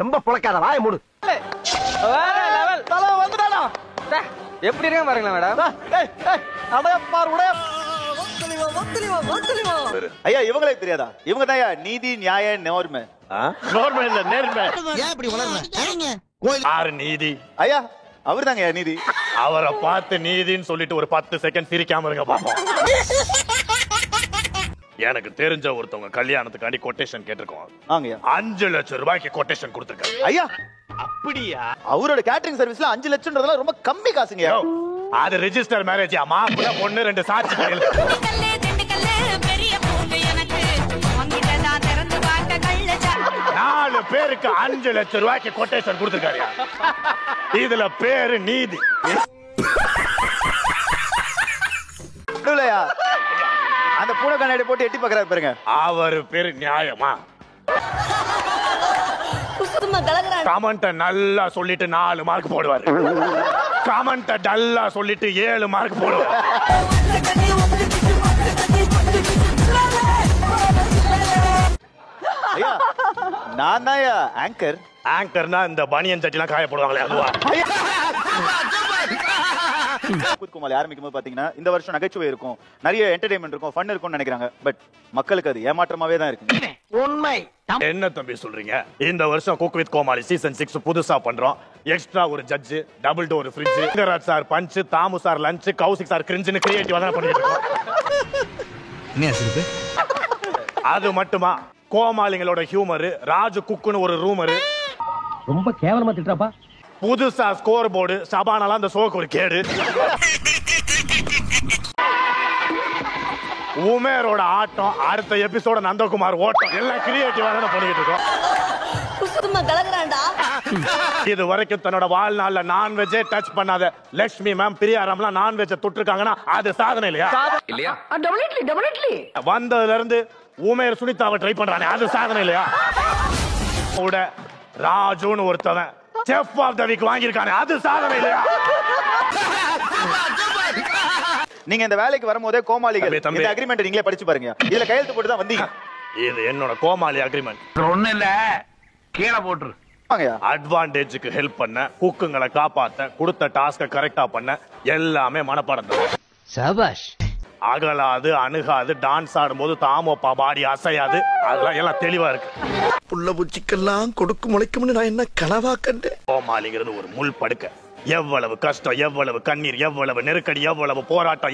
ரொம்ப புளக்காத வாய மூடு. வேற லெவல். தல வந்துடாடா. எப்படி இருக்க பாருங்களா மேடம். அட பார் உடைய. ஐயா இவங்களே தெரியாதா? இவங்க தான் நீதி நியாய நேர்மை. நோர்மல் இல்ல நேர்மை. ஏன் இப்படி வளர்ற? யாரு நீதி? ஐயா அவர் தாங்க நீதி. அவரை பார்த்து நீதின்னு சொல்லிட்டு ஒரு 10 செகண்ட் சிரிக்காம இருங்க பாப்போம். எனக்கு தெரிஞ்ச ஒருத்தவங்க கல்யாணத்துக்காண்டி கொட்டேஷன் கேட்டிருக்கோம். 5 லட்சம் ரூபாய்க்கு கொட்டேஷன் கொடுத்திருக்காரு. ஐயா அப்படியா? அவரோட கேட்டரிங் சர்வீஸ்ல 5 லட்சம்ன்றதெல்லாம் ரொம்ப கம்மி காசுங்க. அது ரெஜிஸ்டர் மேரேஜ். மாப்பிள்ளை பொண்ணு 2 சாட்சி கையில். 4 பேருக்கு 5 லட்சம் ரூபாய்க்கு கொட்டேஷன் கொடுத்திருக்காரு. இதுல பேரு நீதி. அந்த பூனை கண்ணாடி போட்டு எட்டி பாக்குறாரு பாருங்க. அவர் பேரு நியாயமா? கமெண்ட் நல்லா சொல்லிட்டு 4 மார்க் போடுவாரு. கமெண்ட் டல்லா சொல்லிட்டு 7 மார்க் போடுவாரு. ஐயா நான் தான் ஆங்கர். ஆங்கர்னா இந்த பனியன் சட்டிலாம் காய போடுவாங்களே அதுவா? கோமாளி ஆரம்பிக்கும் போது பாத்தீங்கன்னா இந்த வருஷம் நகைச்சுவை இருக்கும், நிறைய என்டர்டைன்மெண்ட் இருக்கும், ஃபன் இருக்கும்னு நினைக்கிறாங்க. பட் மக்களுக்கு அது ஏமாற்றமாவே தான் இருக்கு. உண்மை. என்ன தம்பி சொல்றீங்க? இந்த வருஷம் குக் வித் கோமாளி சீசன் 6 புதுசா பண்றோம். எக்ஸ்ட்ரா ஒரு judge, double door fridge, Singaraj sir punch, Thamu sir lunch, Kaushik sir கிரிஞ்சுன்னு கிரியேட்டிவா தான் பண்ணிட்டு இருக்கோம். அது மட்டுமா கோமாளிங்களோட ஹியூமர், ராஜு குக்குன்னு ஒரு ரூமர். ரொம்ப கேவலமா திட்டுறாப்பா. புதுசா ஸ்கோர் போர்டு, சபானாலாம் அந்த ஷோக்கு ஒரு கேடு. உமேரோட ஆட்டம், அடுத்த எபிசோட நந்தகுமார் ஓட்டம், எல்லாம் கிரியேட்டிவா தான் பண்ணிட்டு இருக்கோம். இது வரைக்கும் தன்னோட வாழ்நாள்ல நான்வெஜ்ஜே டச் பண்ணாத லட்சுமி மேம், பிரியாராம்லாம் நான்வெஜ்ஜை தொட்டிருக்காங்கன்னா அது சாதனை இல்லையா? இல்லையா? வந்ததுல இருந்து உமேர் சுனிதாவை ட்ரை பண்றானே அது சாதனை இல்லையா? ராஜுன்னு ஒருத்தவன் செஃப் ஆஃப் தி வீக் வாங்கியிருக்கானே அது சாதனை இல்லையா? நீங்க இந்த வேலைக்கு வரும்போதே கோமாளிகள் இந்த அக்ரிமெண்ட் நீங்களே படிச்சு பாருங்க. இதுல கையெழுத்து போட்டு தான் வந்தீங்க. இது என்னோட கோமாளி அக்ரிமெண்ட். ஒண்ணு இல்ல, கீழே போட்டுரு. அட்வான்டேஜுக்கு ஹெல்ப் பண்ண, குக்குங்களை காப்பாத்த, கொடுத்த டாஸ்க கரெக்டா பண்ண, எல்லாமே மனப்பாடம் தான். சபாஷ். அகலாது, அணுகாது, டான்ஸ் ஆடும்போது தாமோப்பா பாடி அசையாது, அதெல்லாம் எல்லாம் தெளிவா இருக்கு. புள்ள பூச்சிக்கெல்லாம் கொடுக்கு முளைக்கும்னு நான் என்ன கனவா கண்டேன். கோமாளிங்கிறது ஒரு முள் படுக்க. எவ்வளவு கஷ்டம், எவ்வளவு கண்ணீர், எவ்வளவு நெருக்கடி, எவ்வளவு போராட்டம்,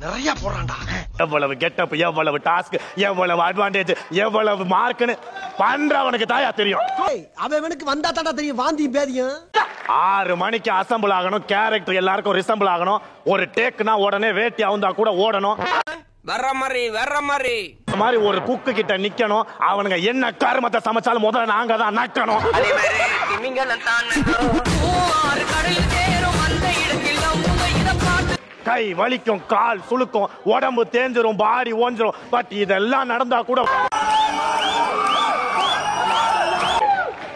நிறைய போறான்டா. எவ்வளவு கெட்டப், எவ்வளவு டாஸ்க், எவ்வளவு அட்வான்டேஜ், எவ்வளவு மார்க்னு பண்றவனுக்கு தாயா தெரியும். அவனுக்கு வந்தா தாண்டா தெரியும் வாந்தி பேதியும். 6 மணிக்கு அசம்பிள் ஆகணும், கேரக்டர் எல்லாருக்கும் ரிசம்பிள் ஆகணும். ஒரு டேக்னா உடனே வேட்டி அவுந்தா கூட ஓடணும். வர்ற மாதிரி இந்த மாதிரி ஒரு குக்கு கிட்ட நிக்கணும். அவனுங்க என்ன கருமத்தை சமைச்சாலும் முதல்ல நாங்க தான் நக்கணும். கை வலிக்கும், கால் சுளுக்கும், உடம்பு தேஞ்சிரும், பாடி ஓஞ்சிரும். பட் இதெல்லாம் நடந்தா கூட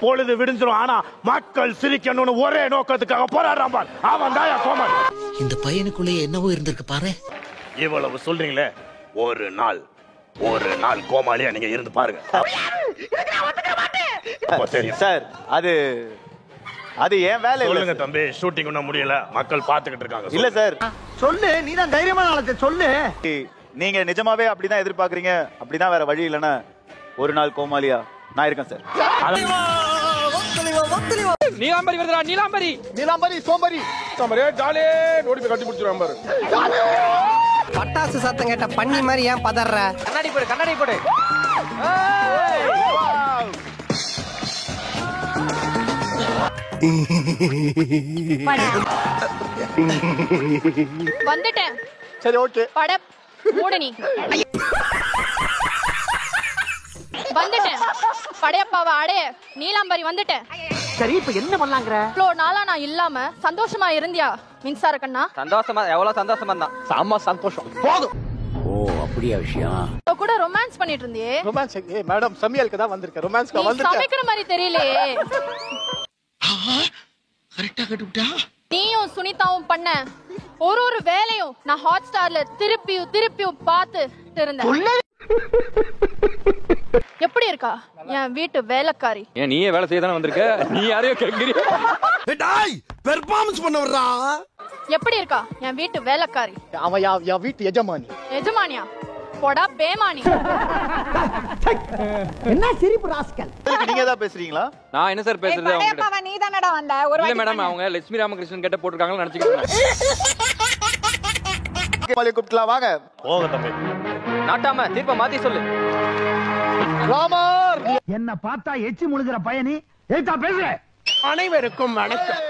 பொழுது விடிஞ்சிரும். ஆனா மக்கள் சிரிக்கணும்னு ஒரே நோக்கத்துக்காக போராடுறான் பார், அவன் தான் கோமாளி. இந்த பையனுக்குள்ளே என்னவோ இருந்திருக்கு பாரு. இவ்வளவு சொல்றீங்களே, ஒரு நாள் கோமாளியா நீங்க இருந்து பாருங்க. சார் அது ஏன் வேலை சொல்லுங்க தம்பி. ஷூட்டிங் ஒன்னும் முடியல, மக்கள் பாத்துக்கிட்டு இருக்காங்க. இல்ல சார் சொல்லு, நீ தான் தைரியமான ஆளு, சொல்லு. நீங்க நிஜமாவே அப்படிதான் எதிர்பார்க்கறீங்க, அப்படிதான் வேற வழி இல்லைன்னா ஒரு நாள் கோமாளியா நான் இருக்கேன் சார். நீலாம்பரி வருதுடா, நீலாம்பரி சோம்பரி ஜாலே ஓடி போய் கட்டி பிடிச்சிருவான் பாரு. பட்டாசு சத்தம் கேட்ட பண்ணி மாதிரி ஏன் பதற? கண்ணாடி போடு. வந்துட்டேன். சரி ஓகே. பட மூடு நீ. வந்துட்டேன். படையப்பாவ அடைய நீலாம்பரி வந்துட்டேன். சரி இப்ப என்ன பண்ணலாங்கற? இவ்ளோ நாளா நான் இல்லாம சந்தோஷமா இருந்தியா மின்சார கண்ணா? சந்தோஷமா, எவ்வளவு சந்தோஷமா தான். சாமா சந்தோஷம் போதும். ஓ அப்படியே விஷயம். கூட ரொமான்ஸ் பண்ணிட்டு இருந்தியே. ரொமான்ஸ் மேடம் சமையலுக்கு தான் வந்திருக்கேன். ரொமான்ஸ்க்கு வந்திருக்கேன். சமைக்கிற மாதிரி தெரியலையே. கரெக்ட்டா கட்டுட்டா. நீயும் சுனிதாவும் பண்ண ஒரு வேலையும் நான் ஹாட் ஸ்டார்ல திருப்பியும் பார்த்து இருந்தேன். எப்படி இருக்கா என் வீட்டு வேலைக்காரி? ஏன் நீயே வேலை செய்ய தானே வந்திருக்க, நீ யாரையோ கேட்கிறியா? டேய் பெர்ஃபார்மன்ஸ் பண்ண வர்றா. எப்படி இருக்கா என் வீட்டு வேலைக்காரி? அவன் என் வீட்டு எஜமானி. எஜமானியா? போடா பேமானி. என்ன சிரிப்பு ராஸ்கல். நீங்க தான் பேசுறீங்களா? நான் என்ன சார் பேசுறது? அவங்க நீ தானடா வந்த ஒரு இல்ல மேடம், அவங்க லட்சுமி ராமகிருஷ்ணன் கேட்ட போட்டுருக்காங்கன்னு நினைச்சுக்கிட்டு கூப்பிட்டுலாம் வாங்க. போக தம்பி. நாட்டாம தீர்ப்ப மாத்தி சொல்லு. ராமர் என்ன பார்த்தா எச்சி முழுகிற பயணி ஏத்தா பேசுற. அனைவருக்கும் வணக்கம்.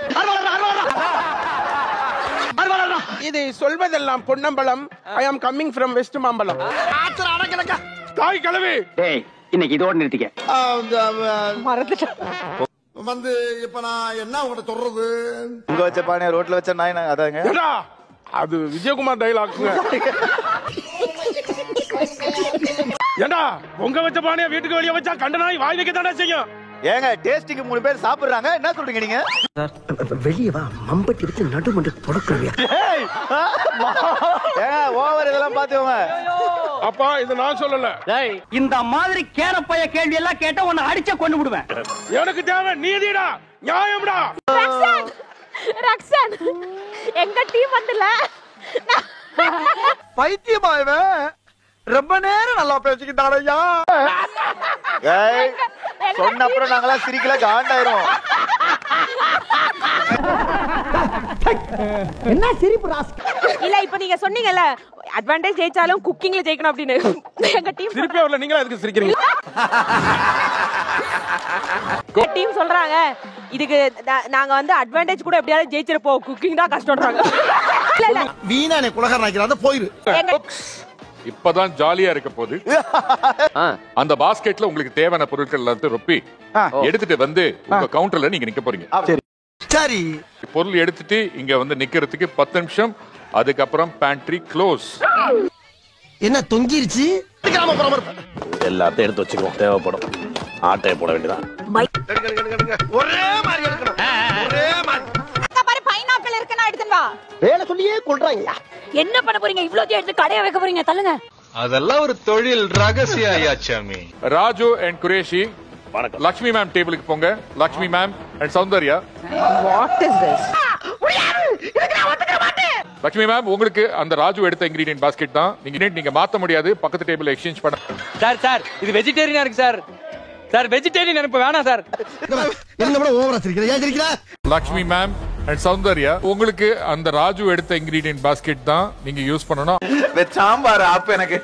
இது சொல்வதெல்லாம் பொன்னம்பலம். ஐ ஆம் கம்மிங் ஃப்ரம் வெஸ்ட் மாம்பலம். தாய் கிழவி. டேய் இன்னைக்கு இதோட நிறுத்திக்க. வந்து இப்ப நான் என்ன உங்கள்ட்ட சொல்றது? உங்க வச்ச பானைய ரோட்ல வச்ச நாய் அதாங்க. ஏடா, அது விஜயகுமார் டைலாக்ங்க. ஏண்டா உங்க வச்ச பானைய வீட்டுக்கு வெளிய வச்சா கண்ட நாய் வாய் வைக்க தானே செய்யும். ஏங்க டேஸ்டிக்கு 3 பேர் சாப்பிடுறாங்க, என்ன சொல்றீங்க நீங்க? வெளியே வா, மம்பட்டி எடுத்து நடுமண்டு தொடக்கறியா? ஏங்க ஓவர் இதெல்லாம் பாத்துவோங்க. அப்பா இது நான் சொல்லல. டேய் இந்த மாதிரி கேரப்பைய கேள்வி எல்லாம் கேட்டா உன்னை அடிச்ச கொண்டு விடுவேன். எனக்கு தேவை நீதிடா, நியாயம்டா. ரக்ஷன் எங்க டீம் வந்துல. பைத்தியமா இவன்? ரொம்ப நேரம் நல்லா பேசிக்கிட்டாரு ஐயா. ஏய் சொன்ன அப்புறம் நாங்கலாம் சிரிக்கல, காண்டாயிரும். என்ன சிரிப்பு ராஸ்கல். இல்ல இப்ப நீங்க சொன்னீங்கல்ல அட்வான்டேஜ் ஜெயிச்சாலும் குக்கிங்ல ஜெயிக்கணும் அப்படின்னு. எங்க டீம் திருப்பி வரல, நீங்களா எதுக்கு சிரிக்கிறீங்க? டீம் சொல்றாங்க இதுக்கு நாங்க வந்து அட்வான்டேஜ் கூட எப்படியாவது ஜெயிச்சிருப்போம், குக்கிங் தான் கஷ்டம்ன்றாங்க. இல்ல இல்ல வீணா நீ குலகாரன் ஆக்கிறாத போயிரு. இப்பதான் ஜாலியா இருக்க போது. அந்த பாஸ்கெட்ல உங்களுக்கு தேவையான பொருட்கள் எல்லாத்தையும் ரொப்பி எடுத்துட்டு வந்து உங்க கவுண்டர்ல நீங்க நிக்க போறீங்க. சரி. பொருள் எடுத்துட்டு இங்க வந்து நிக்கிறதுக்கு 10 நிமிஷம். அதுக்கப்புறம் பேண்ட்ரி க்ளோஸ். என்ன தொங்கிருச்சு? எல்லாத்தையும் எடுத்து வச்சுக்கோ, தேவைப்படும். ஆட்டையை போட வேண்டியதான். ஒரே மாதிரி இருக்கணும். ஒரே மாதிரி. பாரு பைனாப்பிள் இருக்கு, நான் எடுத்துட்டு வா. வேலை சொல்லியே கொல்றாங்கயா. என்ன பண்ண போறீங்க? இவ்ளோத்தையும் எடுத்து கடையை வைக்க போறீங்க, தள்ளுங்க. அதெல்லாம் ஒரு தொழில் ரகசிய ஐயாச்சாமி. ராஜு அண்ட் குரேஷி லக்ஷ்மி மேம் டேபிளுக்கு போங்க. Lakshmi ma'am and Soundarya. What is this? Lakshmi ma'am உங்களுக்கு அந்த ராஜு எடுத்த இன்கிரிடியன்ட் பாஸ்கெட் தான். நீங்க மாத்த முடியாது, பக்கத்து டேபிள் எக்ஸ்சேஞ்ச் பண்ண. சார் இது வெஜிடேரியனா இருக்கு சார். சார் வெஜிடேரியன் எனக்கு வேணாம் சார். என்ன கூட ஓவரா சிரிக்கிற? ஏன் சிரிக்கிற? லக்ஷ்மி மேம் அண்ட் சௌந்தர்யா உங்களுக்கு அந்த ராஜு எடுத்த இன்கிரிடியன்ட் பாஸ்கெட் தான் நீங்க யூஸ் பண்ணணும். சாம்பார் ஆப் எனக்கு.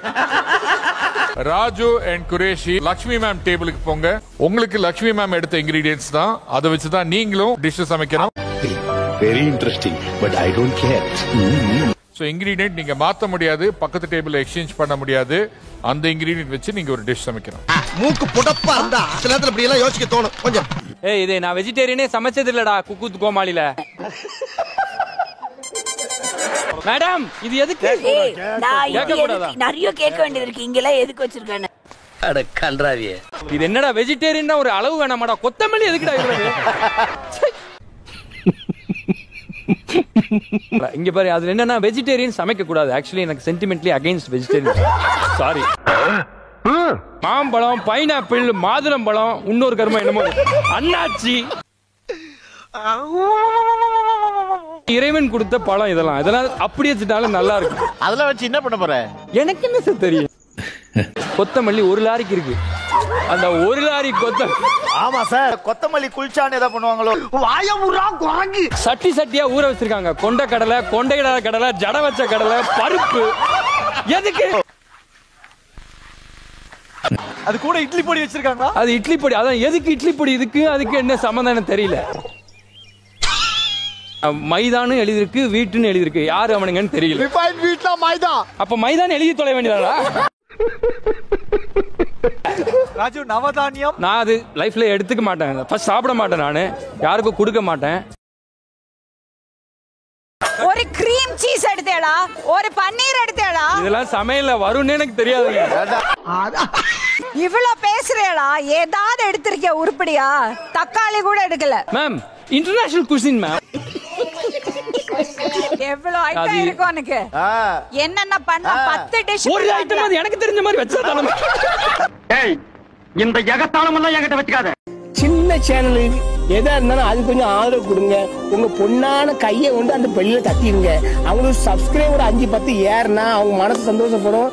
ராஜு அண்ட் குரேஷி லக்ஷ்மி மேம் டேபிளுக்கு போங்க. உங்களுக்கு லக்ஷ்மி மேம் எடுத்த இன்கிரிடியன்ட்ஸ் தான், அதை வச்சு தான் நீங்களும் டிஷ் சமைக்கணும். Very interesting but I don't care. So ingredient நீங்க மாத்த முடியாது, பக்கத்து டேபிள்ல எக்ஸ்சேஞ்ச் பண்ண முடியாது. அந்த இன்கிரிடியன்ட் வச்சு நீங்க ஒரு டிஷ் சமைக்கணும். மூக்கு புடப்பா இருந்தா சில நேரத்துல இப்படி எல்லாம் யோசிக்க தோணும் கொஞ்சம். ஏய் இது நான் வெஜிடேரியனே சமைச்சது இல்லடா குக்கூத் கோமாளில. மேடம் இது எதுக்கு? நிறைய கேட்க வேண்டியது இருக்கு, இங்கெல்லாம் எதுக்கு வச்சிருக்கானே? அட கன்றாவியே. இது என்னடா வெஜிடேரியன் ஒரு அளவு வேணாமாடா? கொத்தமல்லி எதுக்குடா இவ்வளவு? இங்க பாரு, அதுல என்னன்னா வெஜிடேரியன் சமைக்க கூடாது. ஆக்சுவலி எனக்கு சென்டிமெண்ட்லி அகைன்ஸ்ட் வெஜிடேரியன். சாரி. மாம்பழம், பைனாப்பிள், மாதுளம்பழம், இன்னொரு கருமம் என்னமோ அண்ணாச்சி, இறைவன் கொடுத்த பழம், இதெல்லாம் அப்படியே வச்சுட்டாலும் நல்லா இருக்கும். அதெல்லாம் வச்சு என்ன பண்ண போற? எனக்கு என்ன சார் தெரியும்? கொத்தமல்லி 1 லாரிக்கு இருக்கு. அந்த 1 லாரி ஆமா சார், கொத்தமல்லி குல்சான்னு ஏதாவது பண்ணுவாங்களோ? வாயமுறா குரங்கு. சட்டி சட்டியா ஊற வச்சிருக்காங்க. கொண்ட கடலை, கொண்டையிடாத கடலை, ஜட வச்ச கடலை, பருப்பு. எதுக்கு? அது கூட இட்லி பொடி வச்சிருக்காங்க. அது இட்லி பொடி. அதான் எதுக்கு இட்லி பொடி? இதுக்கு அதுக்கு என்ன சம்பந்தம் தெரியல. மைதான்னு எழுதிருக்கு, வீட்டுன்னு எழுதிருக்கு. யாரு அவனுங்கன்னு தெரியல. ரிஃபைன்ட் வீட்ல மைதா. அப்ப மைதான் எழுதி தொலை வேண்டியதா? ராஜு நவதானியம் நான் அது லைஃப்ல எடுத்துக்க மாட்டேன். ஃபர்ஸ்ட் சாப்பிட மாட்டேன், நானு யாருக்கும் கொடுக்க மாட்டேன். ஒரு கிரீம் சீஸ் எடுத்தேடா, ஒரு பன்னீர் எடுத்தேடா. இதெல்லாம் சமையல்ல வரும்னு எனக்கு தெரியாதுங்க. இவ்வளவு பேசுறேடா, ஏதாவது எடுத்திருக்கியா உருப்படியா? தக்காளி கூட எடுக்கல. Ma'am international cuisine ma'am. எவ்வளவு ஐட்டம் இருக்கு உனக்கு? என்னென்ன பண்ண 10 டிஷ். ஒரு ஐட்டம் அது எனக்கு தெரிஞ்ச மாதிரி வச்சா தானே. ஏய் இந்த எகத்தாளம் எல்லாம் என்கிட்ட வச்சுக்காத. சின்ன சேனல் எதா இருந்தாலும் அது கொஞ்சம் ஆதரவு கொடுங்க. உங்க பொண்ணான கையை கொண்டு அந்த பெல்லில தட்டிடுங்க. அவங்களுக்கு சப்ஸ்கிரைபர் 5-10 ஏறுனா அவங்க மனசு சந்தோஷப்படும்.